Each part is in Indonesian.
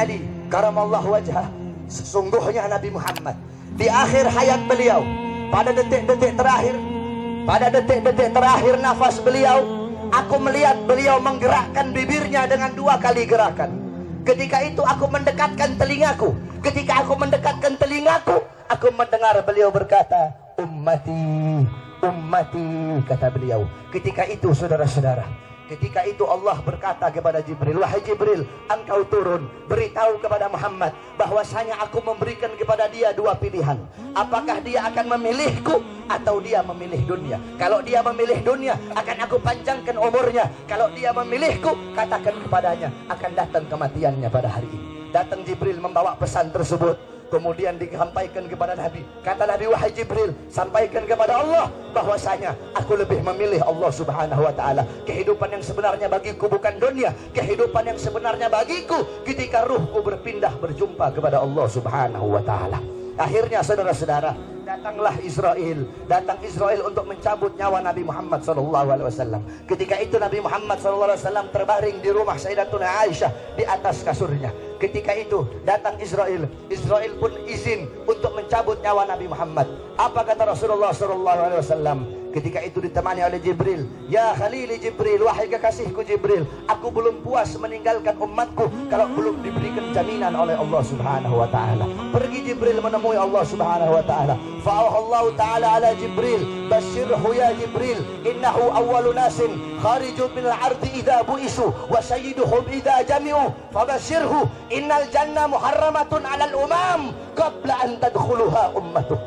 Ali karamallahu wajhah, sesungguhnya Nabi Muhammad di akhir hayat beliau, pada detik-detik terakhir nafas beliau, aku melihat beliau menggerakkan bibirnya dengan 2 kali gerakan. Ketika itu aku mendekatkan telingaku. Ketika aku mendekatkan telingaku, aku mendengar beliau berkata, ummati, ummati, kata beliau. Ketika itu saudara-saudara, ketika itu Allah berkata kepada Jibril, wahai Jibril, engkau turun, beritahu kepada Muhammad bahwasanya aku memberikan kepada dia 2 pilihan. Apakah dia akan memilihku atau dia memilih dunia? Kalau dia memilih dunia, akan aku panjangkan umurnya. Kalau dia memilihku, katakan kepadanya akan datang kematiannya pada hari ini. Datang Jibril membawa pesan tersebut, kemudian disampaikan kepada Nabi. Kata Nabi, wahai Jibril, sampaikan kepada Allah bahwasanya aku lebih memilih Allah subhanahu wa ta'ala. Kehidupan yang sebenarnya bagiku bukan dunia. Kehidupan yang sebenarnya bagiku ketika ruhku berpindah berjumpa kepada Allah subhanahu wa ta'ala. Akhirnya saudara-saudara, datanglah Israel. Datang Israel untuk mencabut nyawa Nabi Muhammad SAW. Ketika itu Nabi Muhammad SAW terbaring di rumah Sayyidatuna Aisyah di atas kasurnya. Ketika itu datang Israel. Israel pun izin untuk mencabut nyawa Nabi Muhammad. Apa kata Rasulullah SAW? Ketika itu ditemani oleh Jibril. Ya Khalili Jibril, wahai kekasihku Jibril, aku belum puas meninggalkan umatku kalau belum diberikan jaminan oleh Allah subhanahu wa ta'ala. Pergi Jibril menemui Allah subhanahu wa ta'ala. Fa'ahallahu ta'ala ala Jibril, basyirhu ya Jibril, innahu awwalu nasin kharijun minal ardi idha bu'isu wa sayyiduhum idha jami'u, fabasyirhu innal jannah muharramatun alal umam qabla an tadkhuluha ummatuh.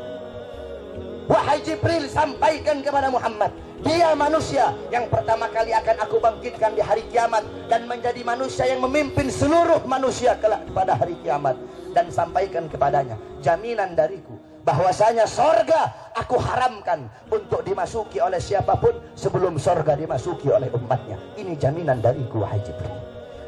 Wahai Jibril, sampaikan kepada Muhammad, dia manusia yang pertama kali akan aku bangkitkan di hari kiamat dan menjadi manusia yang memimpin seluruh manusia kelak pada hari kiamat. Dan sampaikan kepadanya jaminan dariku bahwasanya sorga aku haramkan untuk dimasuki oleh siapapun sebelum sorga dimasuki oleh umatnya. Ini jaminan dariku wahai Jibril.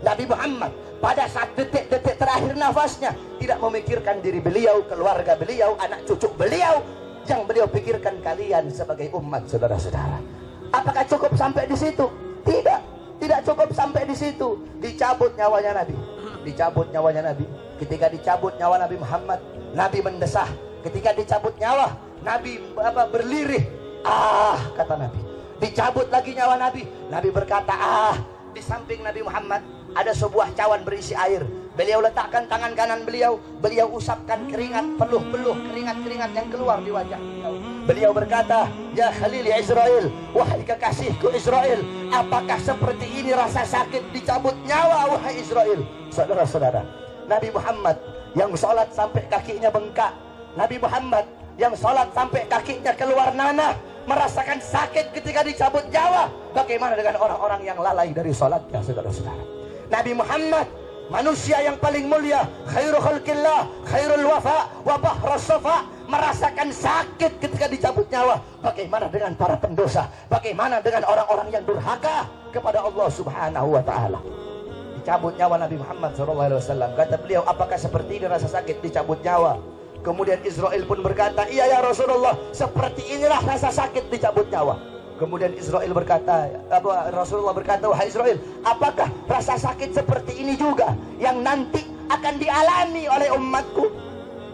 Nabi Muhammad pada saat detik-detik terakhir nafasnya tidak memikirkan diri beliau, keluarga beliau, anak cucu beliau. Yang beliau pikirkan kalian sebagai umat, saudara-saudara. Apakah cukup sampai di situ? Tidak, tidak cukup sampai di situ. Dicabut nyawanya Nabi. Dicabut nyawanya Nabi. Ketika dicabut nyawa Nabi Muhammad, Nabi mendesah. Ketika dicabut nyawa, Nabi berlirih. Ah, kata Nabi. Dicabut lagi nyawa Nabi. Nabi berkata, ah. Di samping Nabi Muhammad ada sebuah cawan berisi air. Beliau letakkan tangan kanan beliau, beliau usapkan keringat, peluh-peluh keringat-keringat yang keluar di wajah beliau. Beliau berkata, ya Khalil ya Israel, wahai kekasihku Israel, apakah seperti ini rasa sakit dicabut nyawa wahai Israel? Saudara-saudara, Nabi Muhammad yang sholat sampai kakinya bengkak, Nabi Muhammad yang sholat sampai kakinya keluar nanah, merasakan sakit ketika dicabut nyawa. Bagaimana dengan orang-orang yang lalai dari sholatnya, saudara-saudara? Nabi Muhammad, manusia yang paling mulia, khairul khalqillah, khairul wafa, wa bahrus safa, merasakan sakit ketika dicabut nyawa. Bagaimana dengan para pendosa? Bagaimana dengan orang-orang yang durhaka kepada Allah subhanahu wa ta'ala? Dicabut nyawa Nabi Muhammad SAW. Kata beliau, apakah seperti ini rasa sakit dicabut nyawa? Kemudian Israel pun berkata, iya ya Rasulullah, seperti inilah rasa sakit dicabut nyawa. Kemudian Israel berkata, Rasulullah berkata, wahai Israel, apakah rasa sakit seperti ini juga yang nanti akan dialami oleh umatku?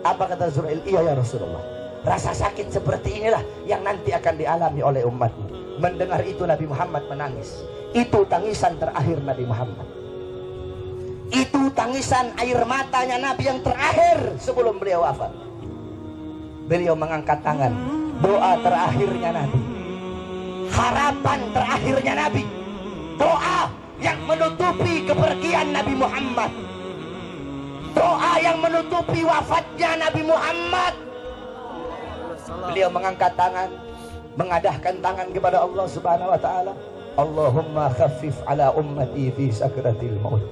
Apa kata Israel? Iya ya Rasulullah, rasa sakit seperti inilah yang nanti akan dialami oleh umatmu. Mendengar itu Nabi Muhammad menangis. Itu tangisan terakhir Nabi Muhammad. Itu tangisan air matanya Nabi yang terakhir sebelum beliau wafat. Beliau mengangkat tangan, doa terakhirnya Nabi, harapan terakhirnya Nabi, doa yang menutupi kepergian Nabi Muhammad, doa yang menutupi wafatnya Nabi Muhammad. Beliau mengangkat tangan, mengadahkan tangan kepada Allah subhanahu wa ta'ala. Allahumma khaffif ala ummati fi sakratil maut.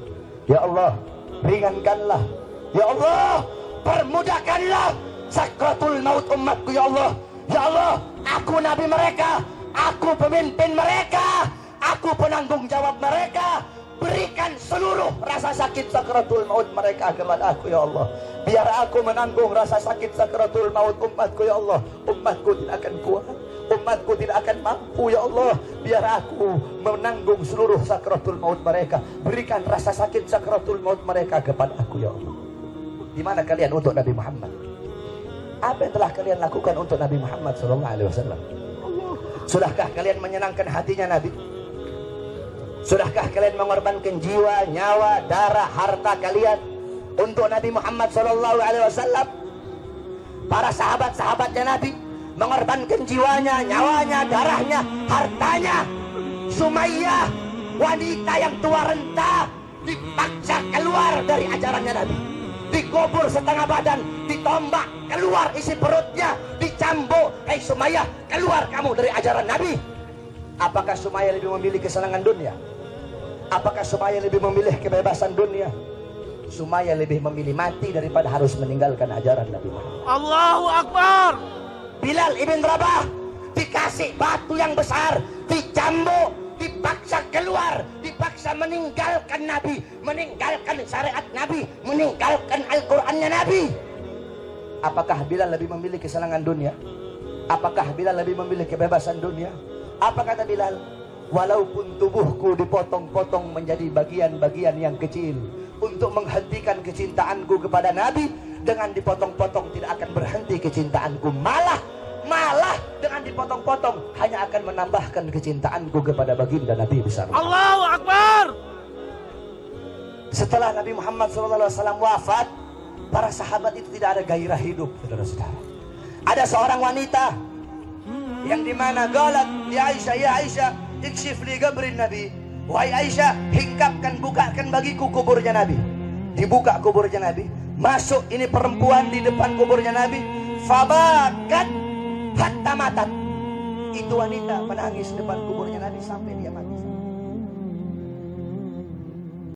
Ya Allah, ringankanlah. Ya Allah, permudahkanlah sakratul maut umatku. Ya Allah, ya Allah, aku nabi mereka, aku pemimpin mereka, aku penanggung jawab mereka. Berikan seluruh rasa sakit sakratul maut mereka kepada aku ya Allah. Biar aku menanggung rasa sakit sakratul maut umatku ya Allah. Umatku tidak akan kuat, Umatku tidak akan mampu ya Allah. Biar aku menanggung seluruh sakratul maut mereka. Berikan rasa sakit sakratul maut mereka kepada aku ya Allah. Di mana kalian untuk Nabi Muhammad? Apa yang telah kalian lakukan untuk Nabi Muhammad SAW? Sudahkah kalian menyenangkan hatinya Nabi? Sudahkah kalian mengorbankan jiwa, nyawa, darah, harta kalian untuk Nabi Muhammad SAW? Para sahabat-sahabatnya Nabi mengorbankan jiwanya, nyawanya, darahnya, hartanya. Sumayyah, wanita yang tua renta, dipaksa keluar dari ajarannya Nabi. Dikubur setengah badan, ditombak, keluar isi perutnya, dicambuk. Hei Sumayyah, keluar kamu dari ajaran Nabi. Apakah Sumayyah lebih memilih kesenangan dunia? Apakah Sumayyah lebih memilih kebebasan dunia? Sumayyah lebih memilih mati daripada harus meninggalkan ajaran Nabi Muhammad. Allahu Akbar. Bilal ibn Rabah dikasih batu yang besar, dicambuk, dipaksa keluar, dipaksa meninggalkan Nabi, meninggalkan syariat Nabi, meninggalkan Al-Qur'annya Nabi. Apakah Bilal lebih memilih kesenangan dunia? Apakah Bilal lebih memilih kebebasan dunia? Apa kata Bilal? Walaupun tubuhku dipotong-potong menjadi bagian-bagian yang kecil untuk menghentikan kecintaanku kepada Nabi, dengan dipotong-potong tidak akan berhenti kecintaanku, malah dengan dipotong-potong hanya akan menambahkan kecintaanku kepada baginda Nabi besar. Allahu Akbar. Setelah Nabi Muhammad SAW wafat, para sahabat itu tidak ada gairah hidup, saudara-saudara. Ada seorang wanita yang dimana galat ya Aisyah, ikshif li qabrin Nabi. Wahai Aisyah, hingkapkan, bukakan bagiku kuburnya Nabi. Dibuka kuburnya Nabi, masuk ini perempuan di depan kuburnya Nabi. Fabakat hatta matat. Itu wanita menangis depan kuburnya Nabi sampai dia mati.